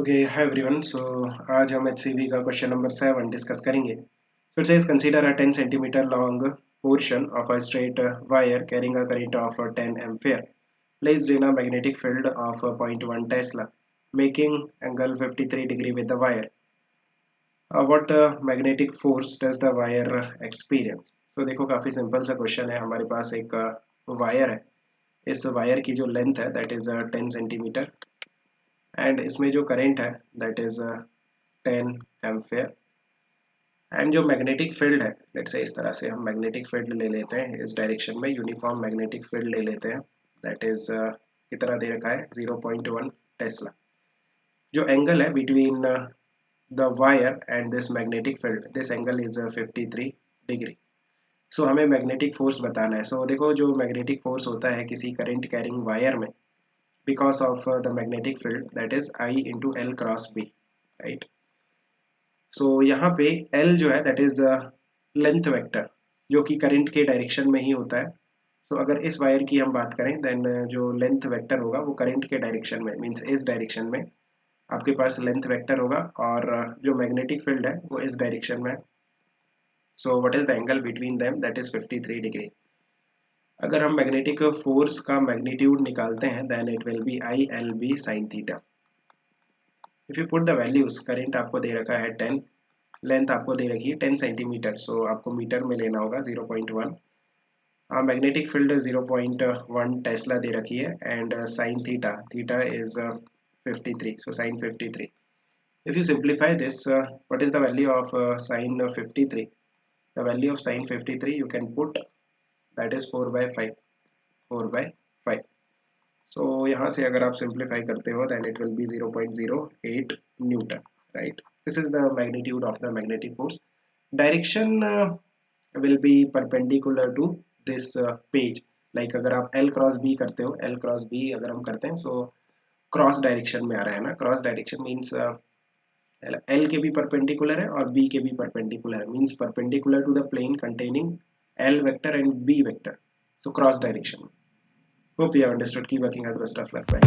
Okay hi everyone. सो आज हम HCV का क्वेश्चन नंबर 7 डिस्कस करेंगे। So it says consider a 10 centimeter long portion of a straight wire carrying a current of 10 ampere placed in a magnetic field of zero point 0.1 Tesla making angle 53 degree with the wire. What magnetic force does the wire experience? तो देखो काफ़ी simple सा question है। हमारे पास एक wire है। इस wire की जो लेंथ है दैट इज़ 10 सेंटीमीटर एंड इसमें जो करंट है दैट इज़ 10 एम्पेयर एंड जो मैग्नेटिक फील्ड है लेट्स से इस तरह से हम मैग्नेटिक फील्ड ले लेते हैं इस डायरेक्शन में यूनिफॉर्म मैग्नेटिक फील्ड ले लेते हैं दैट इज कितना दे रखा है 0.1 टेस्ला। जो एंगल है between the wire and this magnetic field this angle is 53 degree. So हमें मैग्नेटिक फोर्स बताना है। सो देखो जो मैग्नेटिक फोर्स होता है किसी करंट कैरिंग वायर में because of the magnetic field that is I into L cross B, right. So यहाँ पे L जो है दैट इज लेंथ वेक्टर जो कि करंट के डायरेक्शन में ही होता है। तो अगर इस वायर की हम बात करें देन जो लेंथ वेक्टर होगा वो करंट के डायरेक्शन में मींस इस डायरेक्शन में आपके पास लेंथ वेक्टर होगा और जो मैग्नेटिक फील्ड है वो इस डायरेक्शन में है। So what is the angle between them that is 53 degree. अगर हम मैग्नेटिक फोर्स का मैग्नीट्यूड निकालते हैं then it will be I L B sine theta. If you put the values current आपको दे रखा है 10, लेंथ आपको दे रखी है 10 सेंटीमीटर, सो आपको मीटर में लेना होगा 0.1। मैग्नेटिक फील्ड 0.1 टेस्ला दे रखी है and sine theta theta is 53, so sine 53। If you simplify this what is the value of sine 53? The value of sine 53 you can put that is 4/5, 4/5। So यहाँ से अगर आप सिंप्लीफाई करते हो then it will be 0.08 newton, right. This is the magnitude of the magnetic force. Direction will be perpendicular to this page। Like अगर आप L cross B करते हो, L क्रॉस B अगर हम करते हैं सो क्रॉस डायरेक्शन में आ रहा है ना। क्रॉस डायरेक्शन मीन्स L के भी परपेंडिकुलर है और B के भी परपेंडिकुलर है, means perpendicular to the plane containing L vector and B vector, so cross direction. Hope you have understood. Keep working hard, best of luck, bye.